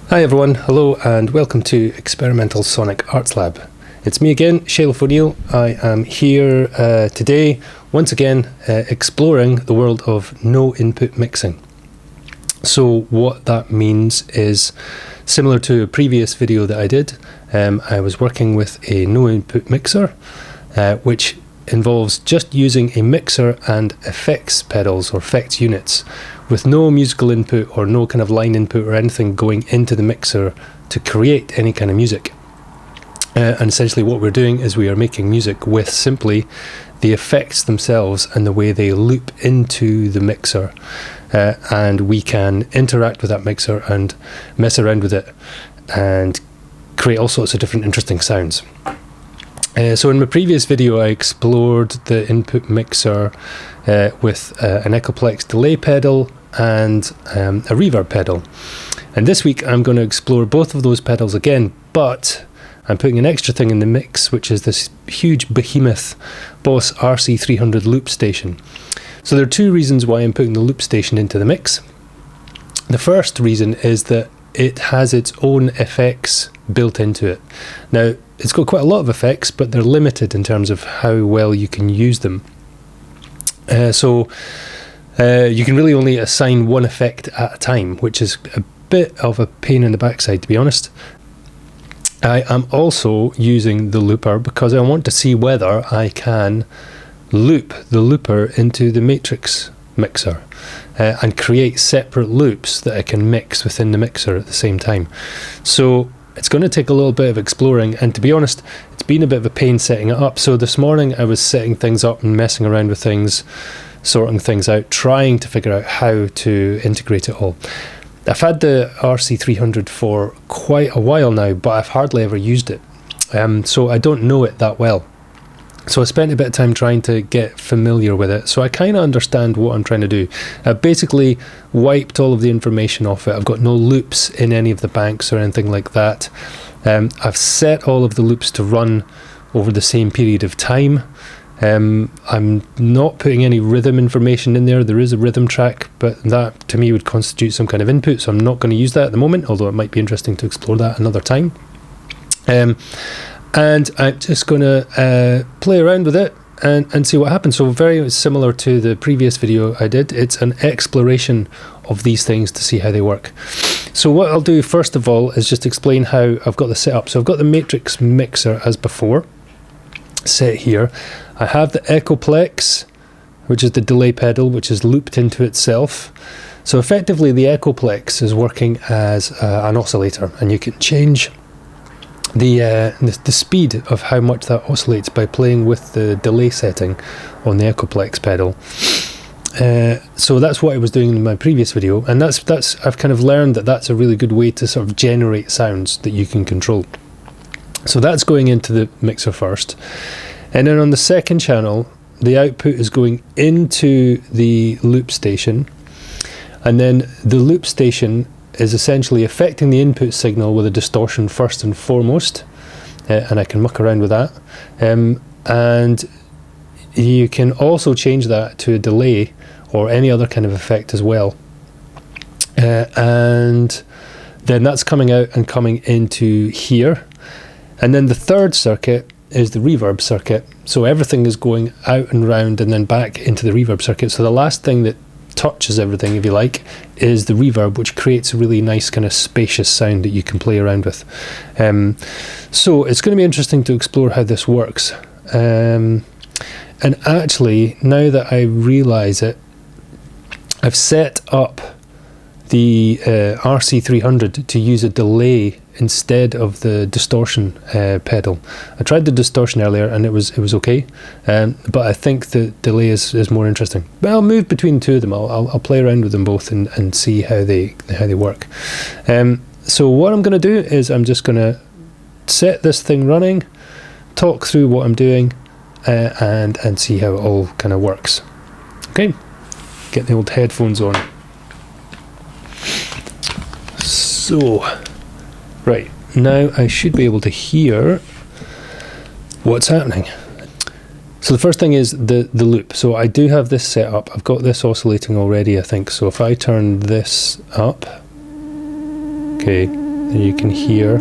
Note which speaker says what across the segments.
Speaker 1: Hi everyone, hello and welcome to Experimental Sonic Arts Lab. It's me again, Shalef O'Neill. I am here today, once again, exploring the world of no input mixing. So what that means is, similar to a previous video that I did, I was working with a no input mixer, which involves just using a mixer and effects pedals or effects units with no musical input or no kind of line input or anything going into the mixer to create any kind of music. And essentially what we're doing is we are making music with simply the effects themselves and the way they loop into the mixer. And we can interact with that mixer and mess around with it and create all sorts of different interesting sounds. So in my previous video I explored the input mixer with an Echoplex delay pedal and a reverb pedal. And this week I'm going to explore both of those pedals again, but I'm putting an extra thing in the mix, which is this huge behemoth Boss RC300 loop station. So there are two reasons why I'm putting the loop station into the mix. The first reason is that it has its own effects built into it. Now, it's got quite a lot of effects, but they're limited in terms of how well you can use them. You can really only assign one effect at a time, which is a bit of a pain in the backside, to be honest. I am also using the looper because I want to see whether I can loop the looper into the matrix mixer and create separate loops that I can mix within the mixer at the same time. So it's going to take a little bit of exploring, and to be honest, it's been a bit of a pain setting it up. So this morning I was setting things up and messing around with things, sorting things out, trying to figure out how to integrate it all. I've had the RC300 for quite a while now, but I've hardly ever used it. So I don't know it that well. So I spent a bit of time trying to get familiar with it. So I kind of understand what I'm trying to do. I've basically wiped all of the information off it. I've got no loops in any of the banks or anything like that. I've set all of the loops to run over the same period of time. I'm not putting any rhythm information in there. There is a rhythm track, but that to me would constitute some kind of input, so I'm not going to use that at the moment, although it might be interesting to explore that another time. And I'm just going to play around with it and see what happens. So very similar to the previous video I did, it's an exploration of these things to see how they work. So what I'll do first of all is just explain how I've got this set up. So I've got the matrix mixer as before, set here. I have the Echoplex, which is the delay pedal, which is looped into itself. So effectively the Echoplex is working as an oscillator, and you can change the speed of how much that oscillates by playing with the delay setting on the Echoplex pedal. So that's what I was doing in my previous video, and that's I've kind of learned that that's a really good way to sort of generate sounds that you can control. So that's going into the mixer first, and then on the second channel the output is going into the loop station, and then the loop station is essentially affecting the input signal with a distortion first and foremost, and I can muck around with that, and you can also change that to a delay or any other kind of effect as well, and then that's coming out and coming into here. And then the third circuit is the reverb circuit, so everything is going out and round and then back into the reverb circuit. So the last thing that touches everything, if you like, is the reverb, which creates a really nice kind of spacious sound that you can play around with. So it's going to be interesting to explore how this works. And actually, now that I realise it, I've set up the RC300 to use a delay instead of the distortion pedal. I tried the distortion earlier and it was okay, but I think the delay is more interesting. But I'll move between the two of them. I'll play around with them both and see how they work. So what I'm going to do is I'm just going to set this thing running, talk through what I'm doing, and see how it all kind of works. Okay, get the old headphones on. So, right, now I should be able to hear what's happening. So the first thing is the loop. So I do have this set up. I've got this oscillating already, I think. So if I turn this up, okay, and you can hear.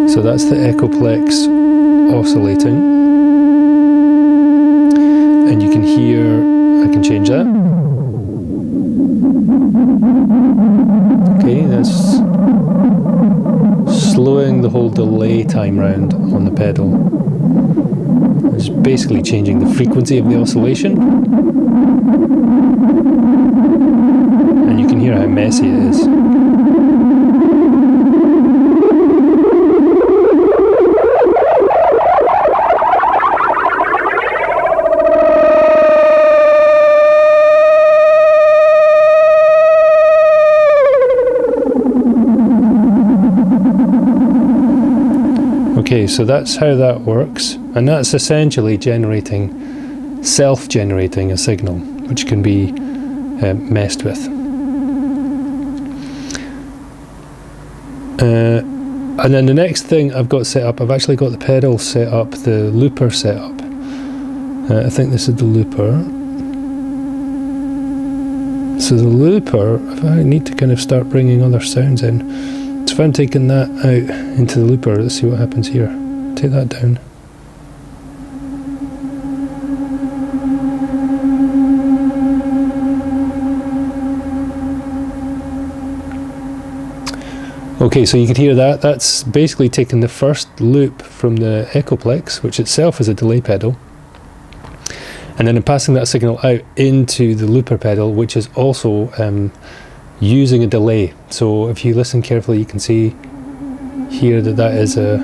Speaker 1: So that's the Echoplex oscillating. And you can hear, I can change that. Okay, that's slowing the whole delay time round on the pedal. It's basically changing the frequency of the oscillation. And you can hear how messy it is. Okay, so that's how that works, and that's essentially self-generating a signal, which can be messed with. And then the next thing I've got set up, I've actually got the pedal set up, the looper set up. I think this is the looper. So the looper, if I need to kind of start bringing other sounds in, so if I'm taking that out into the looper, let's see what happens here. Take that down. Okay, so you can hear that. That's basically taking the first loop from the Echoplex, which itself is a delay pedal, and then passing that signal out into the looper pedal, which is also using a delay. So if you listen carefully, you can see here that is a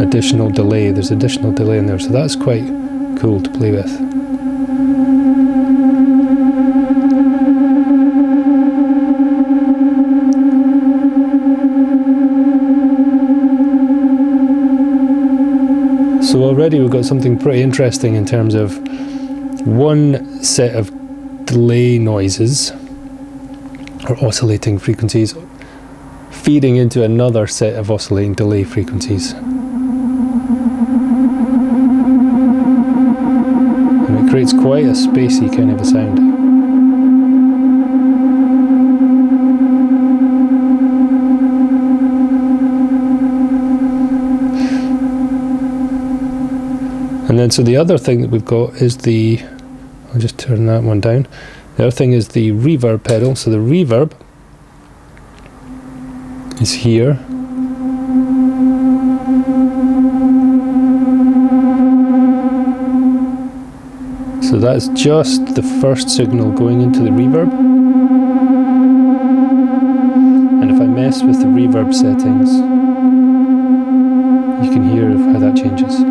Speaker 1: additional delay. There's additional delay in there, so that's quite cool to play with. So already we've got something pretty interesting in terms of one set of delay noises or oscillating frequencies feeding into another set of oscillating delay frequencies. And it creates quite a spacey kind of a sound. And then so the other thing that we've got is I'll just turn that one down. The other thing is the reverb pedal. So the reverb is here. So that's just the first signal going into the reverb. And if I mess with the reverb settings, you can hear how that changes.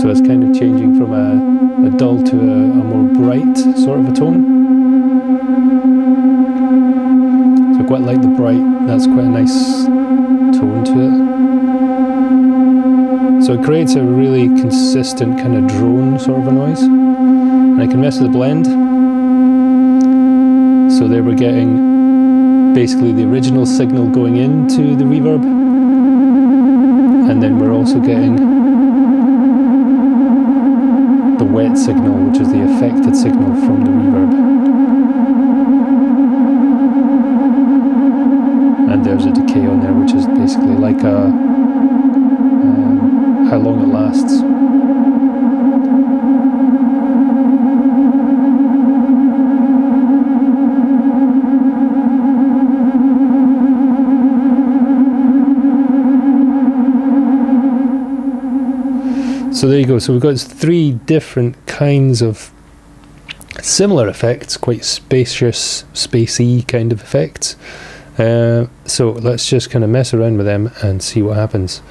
Speaker 1: So it's kind of changing from a dull to a more bright sort of a tone. So I quite like the bright, that's quite a nice tone to it. So it creates a really consistent kind of drone sort of a noise. And I can mess with the blend. So there we're getting basically the original signal going into the reverb. And then we're also getting the wet signal, which is the affected signal from the reverb. And there's a decay on there, which is basically like how long it lasts. So there you go. So we've got 3 different kinds of similar effects, quite spacious, spacey kind of effects. So let's just kind of mess around with them and see what happens.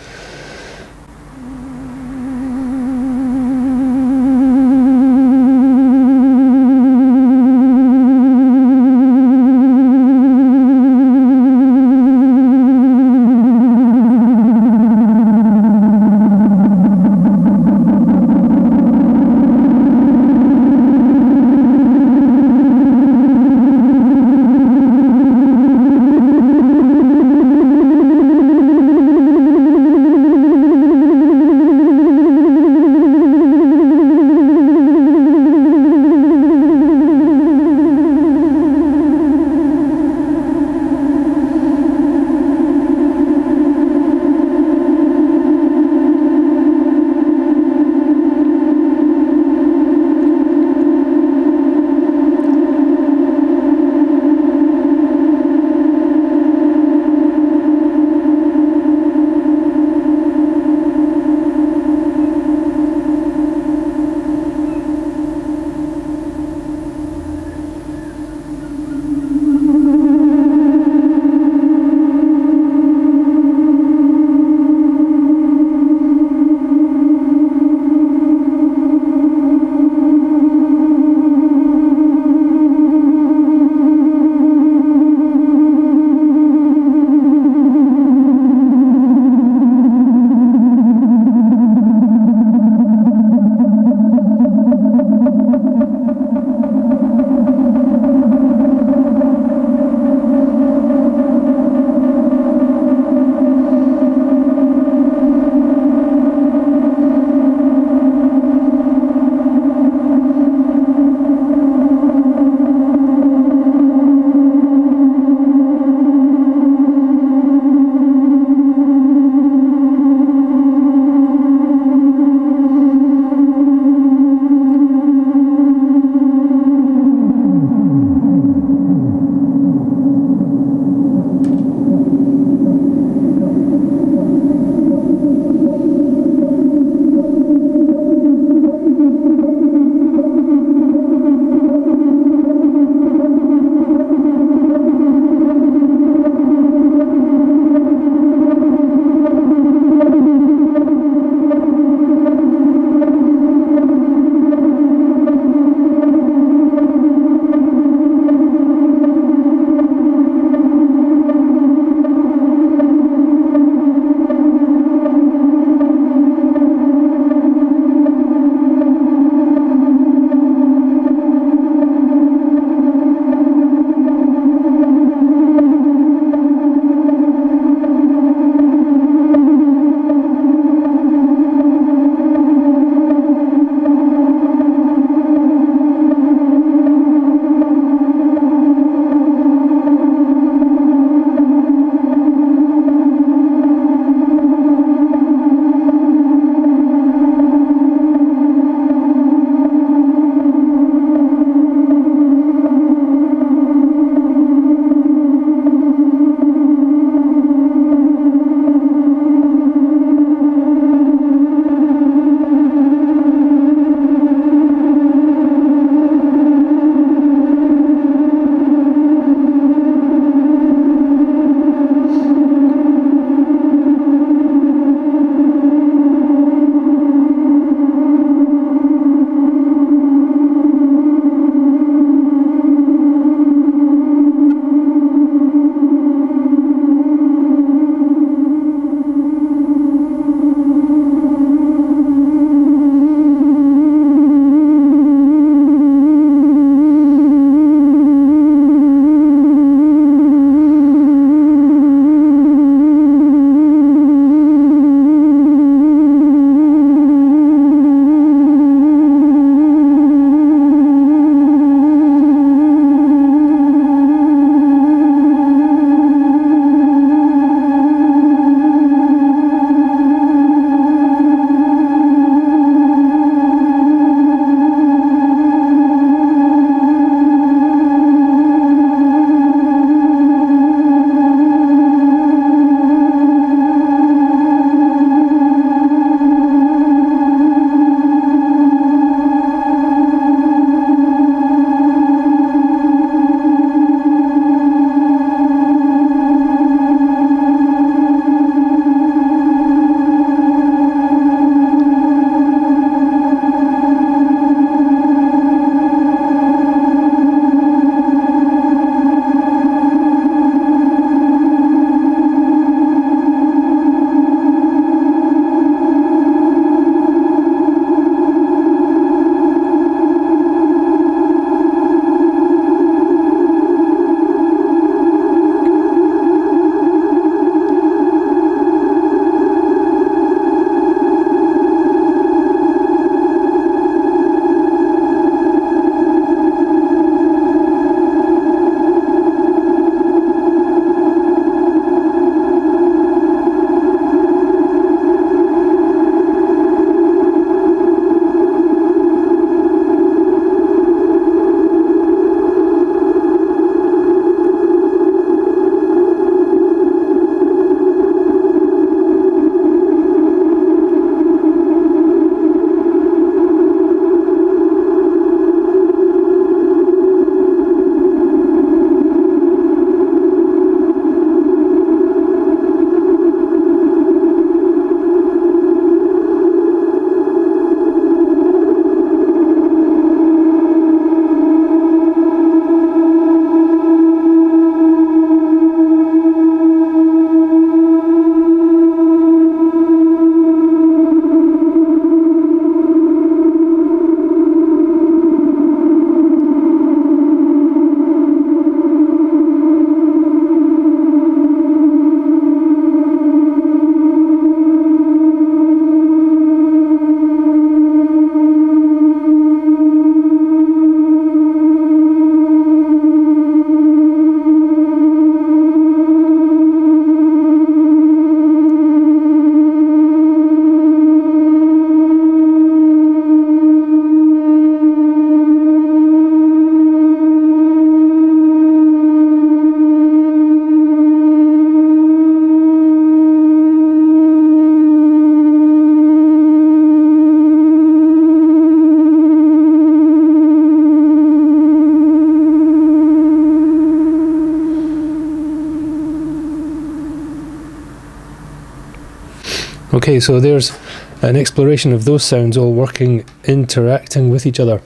Speaker 1: Okay, so there's an exploration of those sounds all working, interacting with each other.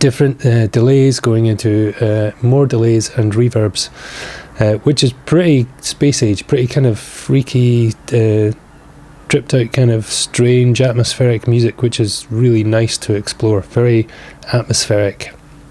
Speaker 1: Different delays going into more delays and reverbs, which is pretty space age, pretty kind of freaky, tripped out kind of strange atmospheric music, which is really nice to explore. Very atmospheric.